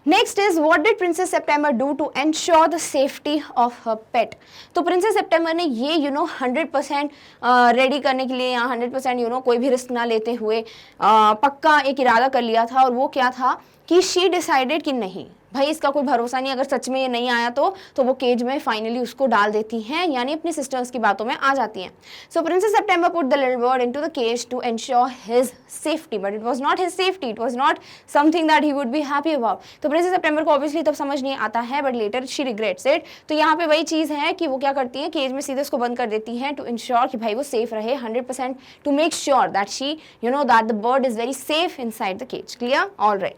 Next is, what did Princess September do to ensure the safety of her pet? तो Princess September ने ये 100% रेडी करने के लिए या 100% कोई भी रिस्क ना लेते हुए पक्का एक इरादा कर लिया था, और वो क्या था कि शी डिसाइडेड कि नहीं भाई इसका कोई भरोसा नहीं, अगर सच में ये नहीं आया तो वो केज में फाइनली उसको डाल देती हैं, यानी अपनी सिस्टर्स की बातों में आ जाती हैं. So princess September put the little bird into the cage to ensure his safety, but it was not his safety, it was not something that he would be happy about. तो princess September को obviously तब समझ नहीं आता है, but later she regrets it. तो यहाँ पे वही चीज़ है कि वो क्या करती है, केज में सीधे उसको बंद कर देती हैं टू इंश्योर कि भाई वो सेफ रहे 100%, to make sure that she that the bird is very safe inside the cage. Clear? All right.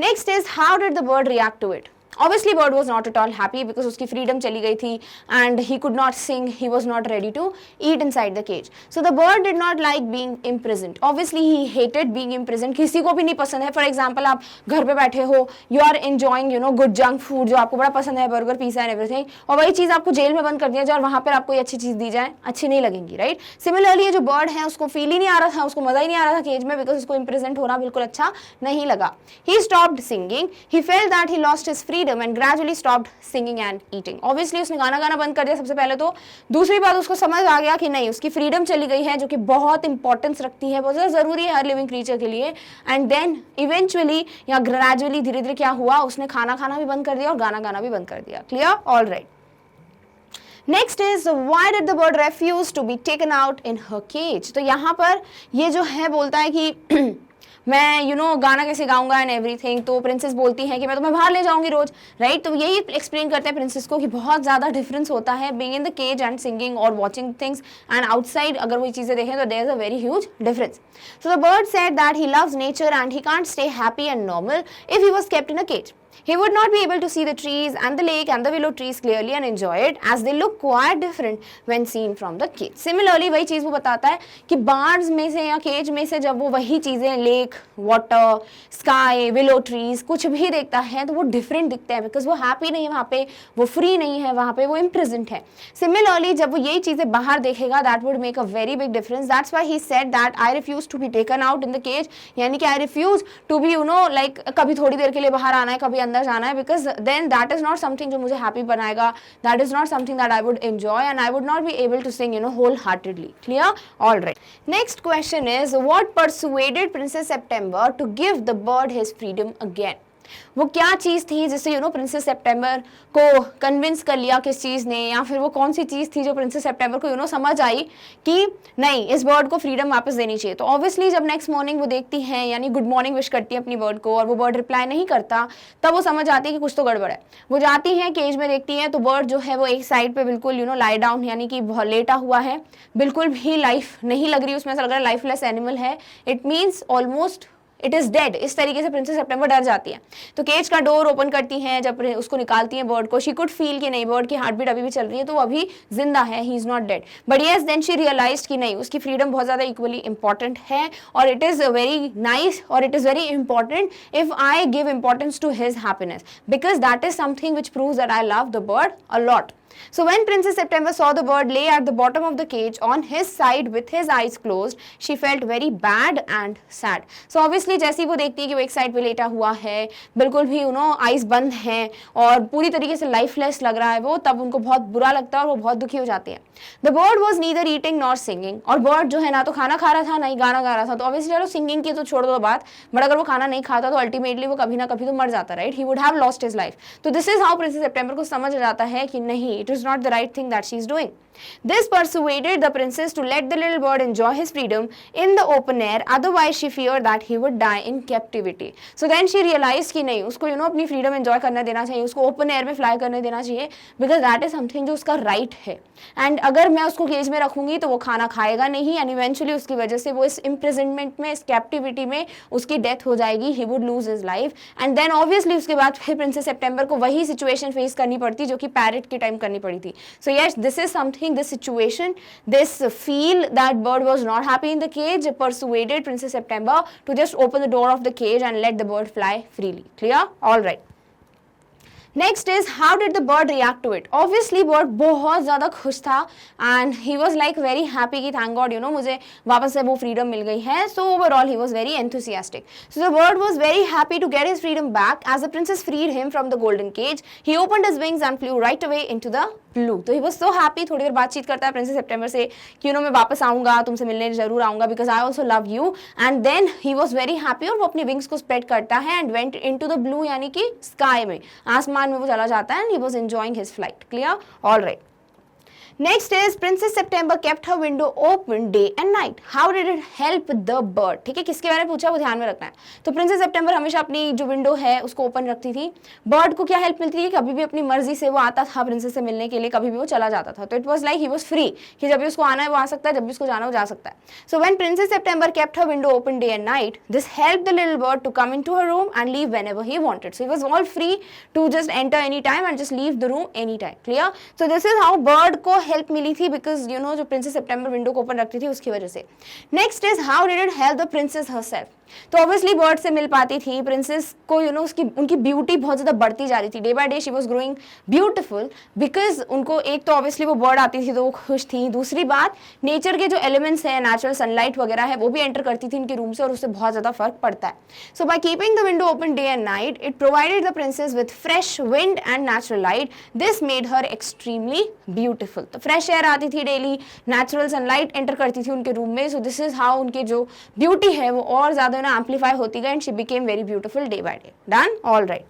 Next is, how did the bird react to it? Obviously bird was not at all happy because उसकी freedom चली गई थी and he could not sing, he was not ready to eat inside the cage. So the bird did not like being imprisoned. Obviously he hated being imprisoned. किसी को भी नहीं पसंद है. For example, आप घर पे बैठे हो, you are enjoying good junk food जो आपको बड़ा पसंद है, burger, pizza and everything, और वही चीज़ आपको जेल में बंद कर दिया जाए और वहाँ पर आपको अच्छी चीज़ दी जाए, अच्छी नहीं लगेगी, राइट? सिमिलरली ये जो बर्ड है उसको फील ही नहीं आ रहा था, उसको मज़ा ही नहीं आ रहा था केज में, बिकॉज उसको imprisoned होना बिल्कुल अच्छा नहीं लगा. He stopped singing. He felt that he lost his freedom and gradually stopped singing and eating. Obviously उसने गाना बंद कर दिया सबसे पहले तो. दूसरी बात, उसको समझ आ गया कि नहीं, उसकी फ्रीडम चली गई है, जो कि बहुत इंपॉर्टेंस रखती है, बहुत ज़्यादा ज़रूरी है हर लिविंग क्रीचर के लिए. एंड देन इवेंचुअली या ग्रेजुअली धीरे धीरे क्या हुआ, उसने खाना भी बंद कर दिया और गाना भी बंद कर दिया. Clear? All right. Next is, why did the bird refuse to be taken out in her cage? तो यहाँ पर ये जो है बोलता है कि मैं गाना कैसे गाऊंगा एंड एवरीथिंग. तो प्रिंसेस बोलती है कि मैं तुम्हें बाहर ले जाऊंगी रोज, राइट? तो यही एक्सप्लेन करते हैं प्रिंसेस को कि बहुत ज़्यादा डिफरेंस होता है being in the cage and singing और वॉचिंग थिंग्स एंड आउटसाइड. अगर वही चीज़ें देखें तो there is a very huge difference. So the bird said that he loves nature and he can't stay happy and normal if he was kept in a cage. He would not be able to see the trees and the lake and the willow trees clearly and enjoy it, as they look quite different when seen from the cage. Similarly, वही चीज़ वो बताता है कि birds में से या cage में से जब वो वही चीज़ें lake, water, sky, willow trees कुछ भी देखता है तो वो डिफरेंट दिखते हैं, बिकॉज वो हैप्पी नहीं है वहाँ पे, वो फ्री नहीं है वहाँ पे, वो इम्प्रिजन्ड है. सिमिलरली जब वो यही चीज़ें बाहर देखेगा, that would make a very big difference. That's why he said that I refuse to be taken out in the cage, यानी कि I refuse to be like कभी थोड़ी देर के लिए बाहर आना है, कभी अंदर जाना है, because then that is not something जो मुझे हैप्पी बनाएगा, that is not something that I would enjoy and I would not be able to sing wholeheartedly. Clear? All right. Next question is, what persuaded princess September to give the bird his freedom again? वो क्या चीज़ थी जिससे princess September को convince कर लिया किस चीज़ ने, या फिर वो कौन सी चीज़ थी जो प्रिंसेस सेप्टेम्बर को समझ आई कि नहीं, इस बर्ड को फ्रीडम वापस देनी चाहिए. तो ऑब्वियसली जब नेक्स्ट मॉर्निंग वो देखती हैं, यानी गुड मॉर्निंग विश करती है अपनी बर्ड को, और वो बर्ड रिप्लाई नहीं करता, तब वो समझ आती है कि कुछ तो गड़बड़ है. वो जाती हैं केज में, देखती हैं तो बर्ड जो है वो एक साइड पे बिल्कुल लाई डाउन, यानी कि बहुत लेटा हुआ है, बिल्कुल भी लाइफ नहीं लग रही उसमें, ऐसा लग रहा है लाइफलेस एनिमल है. It means almost it is dead. इस तरीके से प्रिंसेस सेप्टेम्बर डर जाती है. तो केज का डोर ओपन करती हैं, जब उसको निकालती हैं बर्ड को, शी कुड फील कि नहीं, बर्ड की हार्ट बीट अभी भी चल रही है, तो वो अभी जिंदा है, he is not dead. But yes, then she realised कि नहीं, उसकी फ्रीडम बहुत ज़्यादा इक्वली इंपॉर्टेंट है, और इट इज़ वेरी नाइस और it is very important if I give importance to his happiness, because that is something which proves that I love the bird a lot. So when Princess September saw the bird lay at the bottom of the cage on his side with his eyes closed, she felt very bad and sad. So obviously जैसे ही वो देखती है कि वो एक side पे लेटा हुआ है, बिल्कुल भी आइज बंद हैं और पूरी तरीके से लाइफलेस लग रहा है वो, तब उनको बहुत बुरा लगता है और वो बहुत दुखी हो जाती है. The bird was neither eating nor singing. और बर्ड जो है ना तो खाना खा रहा था ना ही गाना गा रहा था. तो ऑब्वियसली चलो सिंगिंग की तो छोड़ दो बात, बट अगर वो खाना नहीं खाता तो अल्टीमेटली वो कभी ना कभी तो मर जाता, right? He would have lost his life. तो this is how princess September को समझ जाता है कि नहीं, it is not the right thing that she is doing. This persuaded the princess to let the little bird enjoy his freedom in the open air, otherwise she feared that he would die in captivity. So then she realized कि नहीं, उसको अपनी freedom enjoy करने देना चाहिए, उसको open air में fly करने देना चाहिए, because that is something जो उसका right है. And अगर मैं उसको केज में रखूंगी तो वो खाना खाएगा नहीं, and eventually उसकी वजह से वो इस imprisonment में, इस captivity में उसकी death हो जाएगी, he would lose his life. And then obviously उसके बाद फिर प्रिंसेस सितंबर को वही situation face करनी पड़ती जो कि पैरेट के टाइम करनी पड़ी थी. So yes, this is something, this situation, this feel that bird was not happy in the cage persuaded Princess September to just open the door of the cage and let the bird fly freely. Clear? All right. Next is how did the bird react to it? Obviously bird बहुत ज़्यादा खुश था and he was like very happy कि thank God मुझे वापस से वो freedom मिल गई है. So overall he was very enthusiastic. So the bird was very happy to get his freedom back as the princess freed him from the golden cage. He opened his wings and flew right away into the blue. तो he was so happy. थोड़ी देर बातचीत करता है princess सितंबर से कि मैं वापस आऊँगा, तुमसे मिलने जरूर आऊँगा because I also love you. And then he was very happy और वो अपनी wings को spread करता है and went into the blue यानी कि sky में, आसमान में वो चला जाता है and he was enjoying his flight. Clear? All right. Next is Princess September kept her window open day and night. How did it help the bird? ठीक है, किसके बारे में पूछा वो ध्यान में रखना है. तो प्रिंसेस सितंबर हमेशा अपनी जो विंडो है उसको ओपन रखती थी. बर्ड को क्या हेल्प मिलती थी, कभी भी अपनी मर्जी से वो आता था प्रिंसेस से मिलने के लिए, कभी भी वो चला जाता था. तो it was like he was free कि जब भी उसको आना है वो आ सकता है, जब भी उसको जाना है वो जा सकता है. So when princess September kept her window open day and night, this helped the little bird to come into her room and leave whenever he wanted. So he was all free to just enter any time and just leave the room any time. Clear? So this is how bird को help मिली थी because जो princess सितंबर window को open रखती थी उसकी वजह से. Next is how did it help the princess herself. तो ऑब्वियसली बर्ड से मिल पाती थी प्रिंसेस को, उसकी उनकी ब्यूटी बहुत ज़्यादा बढ़ती जा रही थी. Day by day she was growing beautiful because उनको एक तो ऑब्वियसली वो बर्ड आती थी तो वो खुश थी. दूसरी बात, नेचर के जो एलिमेंट्स हैं, नेचुरल सनलाइट वगैरह है, वो भी एंटर करती थी इनके रूम से और उससे बहुत ज़्यादा फर्क पड़ता है. So by keeping the window open day and night it provided the princess with fresh wind and natural light. This made her extremely beautiful. तो फ्रेश एयर आती थी डेली, नेचुरल सनलाइट एंटर करती थी उनके रूम में. सो this is how उनकी जो beauty है वो और ज़्यादा एम्पलीफाई होती गई and she became very beautiful day by day. Done? All right.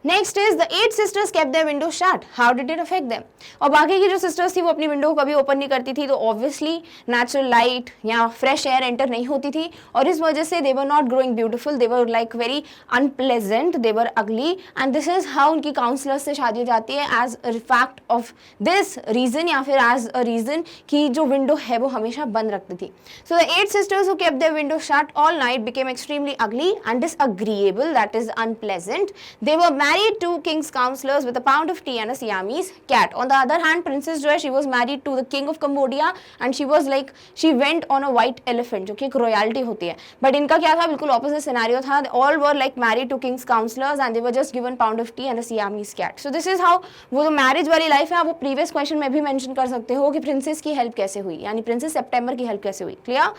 Next is the 8 sisters kept their window shut. How did it affect them? और बाकी की जो सिस्टर्स थी वो अपनी विंडो को कभी ओपन नहीं करती थी, तो ऑब्वियसली नेचुरल लाइट या फ्रेश एयर एंटर नहीं होती थी और इस वजह से they were not growing beautiful, they were like very unpleasant, they were ugly. And this is how उनकी काउंसलर से शादी हो जाती है as a fact of this reason या फिर एज अ रीजन कि जो विंडो है वो हमेशा बंद रखती थी. So the 8 sisters who kept their window shut all night became extremely ugly and disagreeable, that is unpleasant. They were married to king's counselors with a pound of tea and a Siamese cat. On the other hand, Princess जो है she was married to the king of Cambodia and she was like she went on a white elephant, जो कि एक royalty होती है. But इनका क्या था, बिल्कुल opposite scenario था. They all were like married to king's counselors and they were just given pound of tea and a Siamese cat. So this is how वो जो marriage वाली life है, वो previous question में भी mention कर सकते हो कि princess की help कैसे हुई, यानी princess सितंबर की help कैसे हुई. Clear?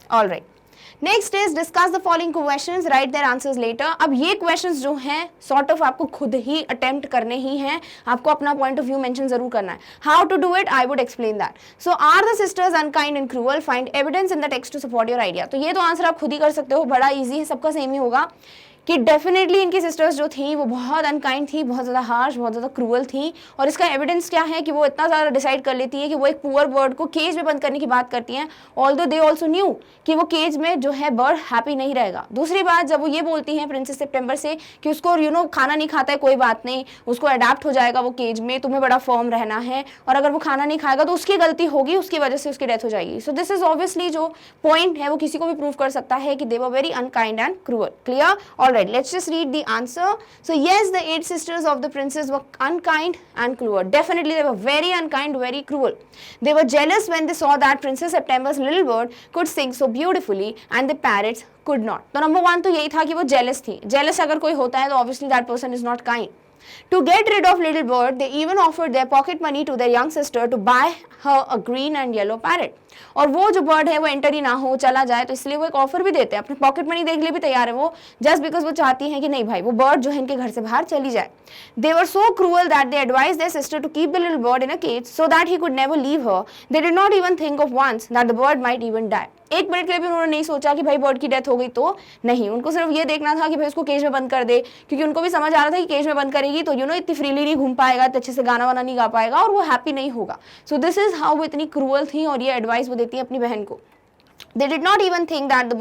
All right. Next is discuss the following questions, write their answers later. अब ये क्वेश्चंस जो हैं सॉर्ट ऑफ आपको खुद ही अटेम्प्ट करने ही हैं, आपको अपना पॉइंट ऑफ व्यू मेंशन जरूर करना है. How to do it, I would explain that. So are the sisters unkind and cruel, find evidence in the text to support your idea. तो ये तो आंसर आप खुद ही कर सकते हो, बड़ा ईजी है, सबका सेम ही होगा कि डेफिनेटली इनकी सिस्टर्स जो थी वो बहुत अनकाइंड थी, बहुत ज़्यादा हार्श, बहुत ज़्यादा क्रूअल थी. और इसका एविडेंस क्या है कि वो इतना ज़्यादा डिसाइड कर लेती है कि वो एक पुअर बर्ड को केज में बंद करने की बात करती हैं, ऑल्दो दे ऑल्सो न्यू कि वो केज में जो है बर्ड हैप्पी नहीं रहेगा. दूसरी बात, जब वो ये बोलती हैं प्रिंसेस सितंबर से कि उसको खाना नहीं खाता है कोई बात नहीं, उसको अडेप्ट हो जाएगा वो केज में, तुम्हें बड़ा फर्म रहना है, और अगर वो खाना नहीं खाएगा तो उसकी गलती होगी, उसकी वजह से उसकी डेथ हो जाएगी. सो दिस इज ऑब्वियसली जो पॉइंट है वो किसी को भी प्रूव कर सकता है कि they were very unkind and cruel. Clear? Alright, let's just read the answer. So yes, the 8 sisters of the princess were unkind and cruel. Definitely they were very unkind, very cruel. They were jealous when they saw that Princess September's little bird could sing so beautifully and the parrots could not. तो number 1 तो यही था कि वो jealous थी. Jealous अगर कोई होता है तो obviously that person is not kind. To get rid of little bird, they even offered their pocket money to their young sister to buy her a green and yellow parrot. और वो जो bird है वो enter ही ना हो, चला जाए, तो इसलिए वो एक ऑफर भी देते हैं, अपने पॉकेट मनी देने के लिए भी तैयार है वो, जस्ट बिकॉज वो चाहती हैं कि नहीं भाई वो बर्ड जो है इनके घर से बाहर चली जाए. They were so cruel that they advised their sister to keep the little bird in a cage so that he could never leave her. They did not even think of once that the bird might even die. एक minute के लिए भी उन्होंने नहीं सोचा कि भाई bird की डेथ हो गई तो नहीं, उनको सिर्फ ये देखना था कि भाई उसको केज में बंद कर दे, क्योंकि उनको भी समझ आ रहा था कि केज में बंद करेगी तो इतनी फ्रीली नहीं घूम पाएगा, इतने अच्छे से गाना वाना नहीं गा पाएगा और वो हैप्पी नहीं होगा. सो दिस इज हाउ वो इतनी क्रूअल थी और ये एडवाइस वो देती है अपनी बहन को. They did not even think that the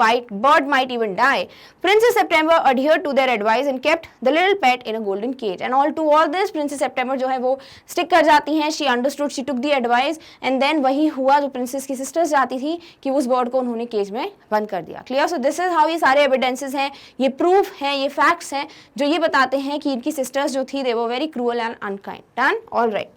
bird might even die. Princess September adhered to their advice and kept the little pet in a golden cage. And all this, Princess September जो है वो stick कर जाती हैं. She understood, she took the advice, and then वही हुआ जो princess की sisters चाहती थी कि उस bird को उन्होंने cage में बंद कर दिया. Clear? So this is how ये सारे evidences हैं, ये proof हैं, ये facts हैं जो ये बताते हैं कि इनकी sisters जो थी they were very cruel and unkind. Done? All right.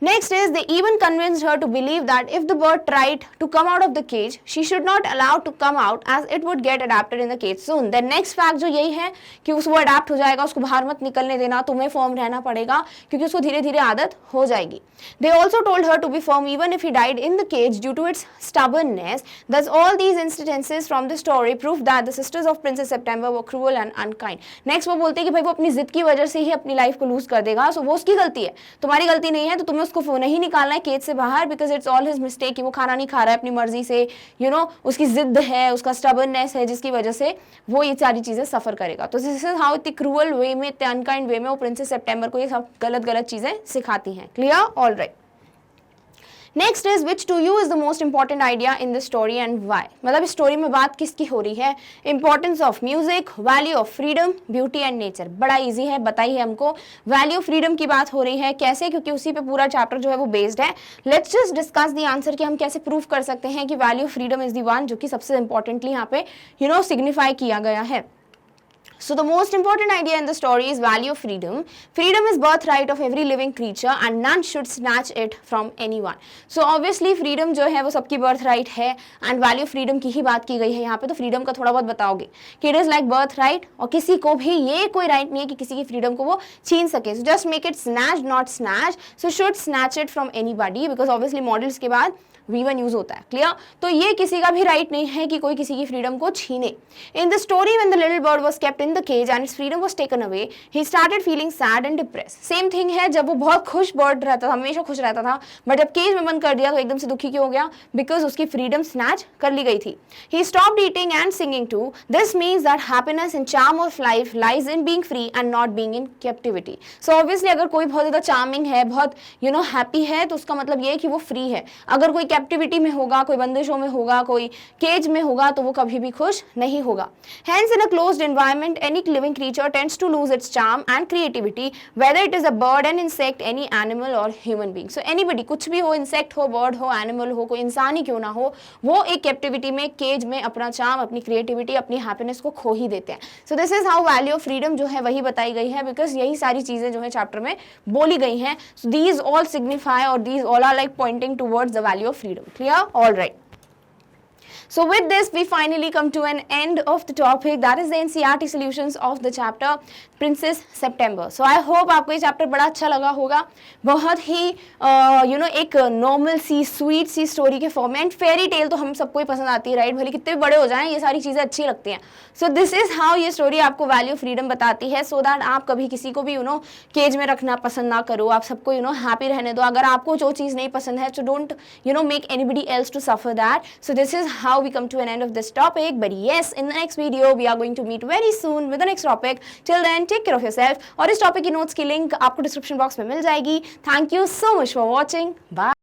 Next is they even convinced her to believe that if the bird tried to come out of the cage, she should not allow to come out as it would get adapted in the cage soon. The next fact जो यही है कि उसको adapt हो जाएगा, उसको बाहर मत निकलने देना, तुम्हें firm रहना पड़ेगा क्योंकि उसको धीरे धीरे आदत हो जाएगी. They also told her to be firm even if he died in the cage due to its stubbornness. Thus all these instances from the story prove that the sisters of Princess September were cruel and unkind. Next वो बोलते हैं कि भाई वो अपनी जिद की वजह से ही अपनी लाइफ को लूज कर देगा, so वो उसकी गलती है, तुम्हारी गलती नहीं है, तो तुम्हें उसको नहीं निकालना है केज से बाहर because it's all his mistake कि वो खाना नहीं खा रहा है अपनी मर्जी से, उसकी जिद है, उसका स्टबर्ननेस है जिसकी वजह से वो ये सारी चीजें सफर करेगा. तो दिस इज हाउ इतनी क्रूअल वे में, इतने अनकाइंड वे में वो प्रिंसेस सेप्टेम्बर को ये सब गलत चीजें सिखाती हैं. Clear? All right. Next is which to you is the most important idea in the story and why. मतलब इस स्टोरी में बात किसकी हो रही है? Importance of music, value of freedom, beauty and nature. बड़ा इजी है, बताइए हमको. वैल्यू ऑफ फ्रीडम की बात हो रही है, कैसे? क्योंकि उसी पे पूरा चैप्टर जो है वो बेस्ड है. Let's just discuss the answer कि हम कैसे प्रूव कर सकते हैं कि value of freedom is the one जो कि सबसे इंपॉर्टेंटली यहाँ पे सिग्निफाई किया गया है. So the most important idea in the story is value of freedom. Freedom is birthright of every living creature and none should snatch it from anyone. So obviously freedom जो है वो सबकी birthright है and value of freedom की ही बात की गई है यहाँ पे. तो freedom का थोड़ा बहुत बताओगे कि it is like birthright और किसी को भी ये कोई right नहीं है कि किसी की freedom को वो छीन सके. So just make it snatch not snatch. So should snatch it from anybody because obviously models के बाद V1 यूज होता है. क्लियर? तो ये किसी का भी राइट नहीं है कि कोई किसी की फ्रीडम को छीने. In the story when the little bird was kept in the cage and its freedom was taken away, he started feeling sad and depressed. Same thing है, जब वो बहुत खुश बर्ड रहता था, हमेशा खुश रहता था, बट जब केज में बंद कर दिया तो एकदम से दुखी क्यों हो गया? बिकॉज उसकी फ्रीडम स्नैच कर ली गई थी. He stopped eating and singing too. This means that happiness and charm of life lies in being free and not being in captivity. So obviously अगर कोई बहुत ज्यादा चार्मिंग है, बहुत हैप्पी है, तो उसका मतलब ये है कि वो फ्री है. अगर कोई कैप्टिविटी में होगा, कोई बंदिशों में होगा, कोई केज में होगा, तो वो कभी भी खुश नहीं होगा. Hence, in a closed environment, any living creature tends to lose its charm and creativity, whether it is a bird, an insect, any animal or human being. So anybody, कुछ भी हो, insect हो, bird हो, animal हो, कोई इंसान ही क्यों ना हो, वो एक कैप्टिविटी में, केज में अपना चार्म, अपनी क्रिएटिविटी, अपनी हैप्पीनेस को खो ही देते हैं. So this is how value of freedom जो है वही बताई गई है, बिकॉज यही सारी चीजें जो है चैप्टर में बोली गई हैं. So these all signify or these all are like pointing towards the value of freedom. Clear? All right. So with this we finally come to an end of the topic, that is the NCERT solutions of the chapter Princess September. So I hope आपको ये chapter बड़ा अच्छा लगा होगा. बहुत ही एक normal सी sweet सी story के form में, एंड फेरी टेल तो हम सबको ही पसंद आती है, राइट? भले कितने भी बड़े हो जाएं, ये सारी चीज़ें अच्छी लगती हैं. सो दिस इज हाउ ये स्टोरी आपको वैल्यू फ्रीडम बताती है, सो दैट आप कभी किसी को भी केज में रखना पसंद ना करो, आप सबको हैप्पी रहने दो. अगर आपको जो चीज़ नहीं पसंद है, so don't make anybody else to suffer that. So this is how we come to an end of this topic. But yes, in the next video we are going to meet very soon with the next topic. Till then, take care of yourself. और इस topic की notes की link आपको description box में मिल जाएगी. Thank you so much for watching. Bye.